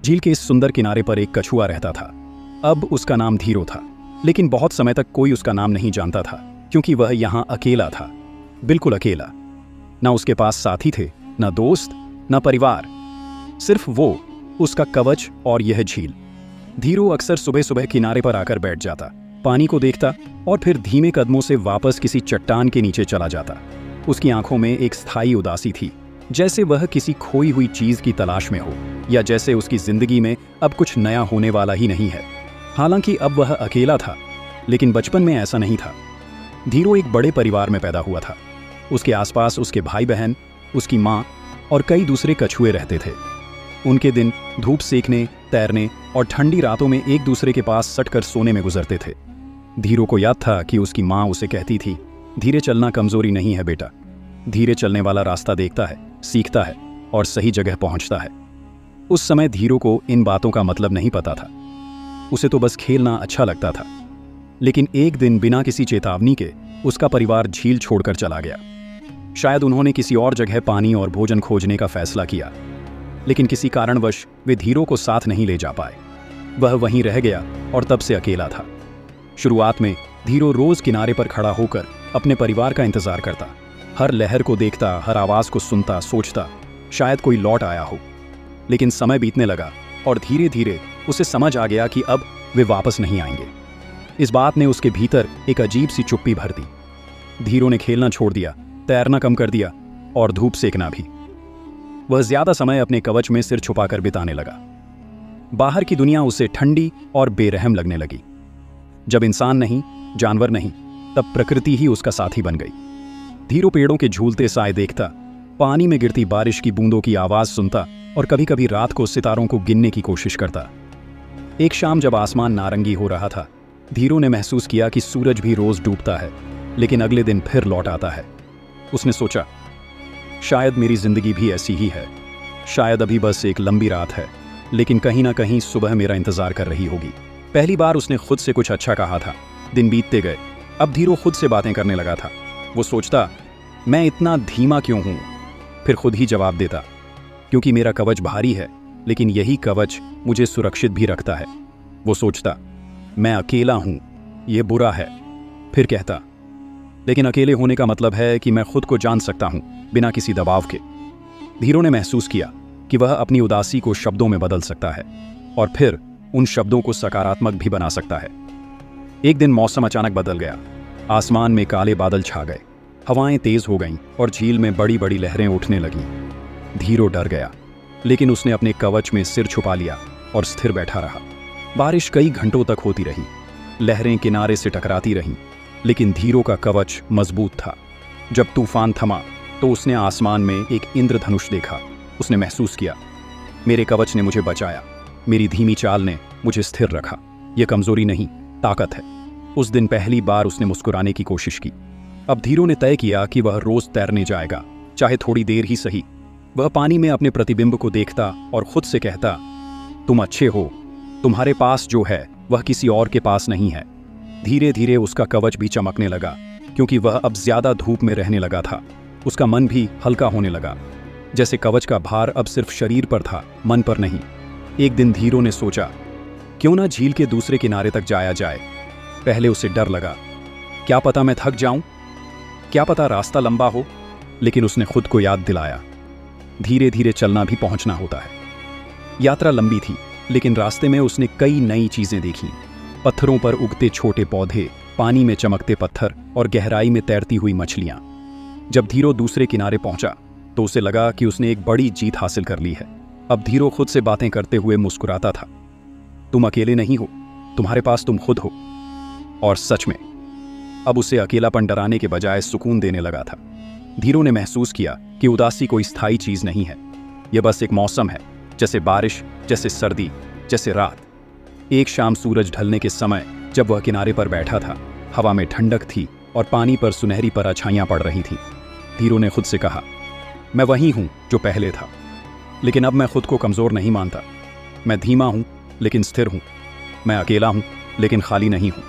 झील के इस सुंदर किनारे पर एक कछुआ रहता था। अब उसका नाम धीरो था, लेकिन बहुत समय तक कोई उसका नाम नहीं जानता था, क्योंकि वह यहाँ अकेला था, बिल्कुल अकेला। ना उसके पास साथी थे, ना दोस्त, ना परिवार, सिर्फ वो, उसका कवच और यह झील। धीरो अक्सर सुबह सुबह किनारे पर आकर बैठ जाता, पानी को देखता और फिर धीमे कदमों से वापस किसी चट्टान के नीचे चला जाता। उसकी आंखों में एक स्थायी उदासी थी, जैसे वह किसी खोई हुई चीज की तलाश में हो, या जैसे उसकी जिंदगी में अब कुछ नया होने वाला ही नहीं है। हालांकि अब वह अकेला था, लेकिन बचपन में ऐसा नहीं था। धीरो एक बड़े परिवार में पैदा हुआ था। उसके आसपास उसके भाई बहन, उसकी माँ और कई दूसरे कछुए रहते थे। उनके दिन धूप सेकने, तैरने और ठंडी रातों में एक दूसरे के पास सटकर सोने में गुजरते थे। धीरो को याद था कि उसकी माँ उसे कहती थी, धीरे चलना कमजोरी नहीं है बेटा, धीरे चलने वाला रास्ता देखता है, सीखता है और सही जगह पहुंचता है। उस समय धीरो को इन बातों का मतलब नहीं पता था, उसे तो बस खेलना अच्छा लगता था। लेकिन एक दिन बिना किसी चेतावनी के उसका परिवार झील छोड़कर चला गया। शायद उन्होंने किसी और जगह पानी और भोजन खोजने का फैसला किया, लेकिन किसी कारणवश वे धीरो को साथ नहीं ले जा पाए। वह वहीं रह गया और तब से अकेला था। शुरुआत में धीरो रोज किनारे पर खड़ा होकर अपने परिवार का इंतजार करता, हर लहर को देखता, हर आवाज को सुनता, सोचता शायद कोई लौट आया हो। लेकिन समय बीतने लगा और धीरे धीरे उसे समझ आ गया कि अब वे वापस नहीं आएंगे। इस बात ने उसके भीतर एक अजीब सी चुप्पी भर दी। धीरो ने खेलना छोड़ दिया, तैरना कम कर दिया और धूप सेकना भी। वह ज्यादा समय अपने कवच में सिर छुपाकर बिताने लगा। बाहर की दुनिया उसे ठंडी और बेरहम लगने लगी। जब इंसान नहीं, जानवर नहीं, तब प्रकृति ही उसका साथी बन गई। धीरो पेड़ों के झूलते साए देखता, पानी में गिरती बारिश की बूंदों की आवाज सुनता और कभी कभी रात को सितारों को गिनने की कोशिश करता। एक शाम जब आसमान नारंगी हो रहा था, धीरो ने महसूस किया कि सूरज भी रोज डूबता है, लेकिन अगले दिन फिर लौट आता है। उसने सोचा, शायद मेरी जिंदगी भी ऐसी ही है, शायद अभी बस एक लंबी रात है, लेकिन कहीं ना कहीं सुबह मेरा इंतजार कर रही होगी। पहली बार उसने खुद से कुछ अच्छा कहा था। दिन बीतते गए, अब धीरो खुद से बातें करने लगा था। वो सोचता, मैं इतना धीमा क्यों हूं? फिर खुद ही जवाब देता, क्योंकि मेरा कवच भारी है, लेकिन यही कवच मुझे सुरक्षित भी रखता है। वो सोचता, मैं अकेला हूं, ये बुरा है। फिर कहता, लेकिन अकेले होने का मतलब है कि मैं खुद को जान सकता हूं, बिना किसी दबाव के। धीरो ने महसूस किया कि वह अपनी उदासी को शब्दों में बदल सकता है और फिर उन शब्दों को सकारात्मक भी बना सकता है। एक दिन मौसम अचानक बदल गया। आसमान में काले बादल छा गए, हवाएं तेज हो गईं और झील में बड़ी बड़ी लहरें उठने लगीं। धीरो डर गया, लेकिन उसने अपने कवच में सिर छुपा लिया और स्थिर बैठा रहा। बारिश कई घंटों तक होती रही, लहरें किनारे से टकराती रहीं, लेकिन धीरो का कवच मजबूत था। जब तूफान थमा तो उसने आसमान में एक इंद्रधनुष देखा। उसने महसूस किया, मेरे कवच ने मुझे बचाया, मेरी धीमी चाल ने मुझे स्थिर रखा। यह कमजोरी नहीं, ताकत है। उस दिन पहली बार उसने मुस्कुराने की कोशिश की। अब धीरो ने तय किया कि वह रोज तैरने जाएगा, चाहे थोड़ी देर ही सही। वह पानी में अपने प्रतिबिंब को देखता और खुद से कहता, तुम अच्छे हो, तुम्हारे पास जो है वह किसी और के पास नहीं है। धीरे धीरे उसका कवच भी चमकने लगा, क्योंकि वह अब ज्यादा धूप में रहने लगा था। उसका मन भी हल्का होने लगा, जैसे कवच का भार अब सिर्फ शरीर पर था, मन पर नहीं। एक दिन धीरो ने सोचा, क्यों ना झील के दूसरे किनारे तक जाया जाए। पहले उसे डर लगा, क्या पता मैं थक जाऊं, क्या पता रास्ता लंबा हो, लेकिन उसने खुद को याद दिलाया, धीरे धीरे चलना भी पहुंचना होता है। यात्रा लंबी थी, लेकिन रास्ते में उसने कई नई चीजें देखी। पत्थरों पर उगते छोटे पौधे, पानी में चमकते पत्थर और गहराई में तैरती हुई मछलियां। जब धीरो दूसरे किनारे पहुंचा तो उसे लगा कि उसने एक बड़ी जीत हासिल कर ली है। अब धीरो खुद से बातें करते हुए मुस्कुराता था, तुम अकेले नहीं हो, तुम्हारे पास तुम खुद हो। और सच में अब उसे अकेलापन डराने के बजाय सुकून देने लगा था। धीरो ने महसूस किया कि उदासी कोई स्थायी चीज नहीं है, यह बस एक मौसम है, जैसे बारिश, जैसे सर्दी, जैसे रात। एक शाम सूरज ढलने के समय जब वह किनारे पर बैठा था, हवा में ठंडक थी और पानी पर सुनहरी परछाइयां पड़ रही थीं। धीरो ने खुद से कहा, मैं वही हूं जो पहले था, लेकिन अब मैं खुद को कमजोर नहीं मानता। मैं धीमा हूं लेकिन स्थिर हूं, मैं अकेला हूं लेकिन खाली नहीं हूं।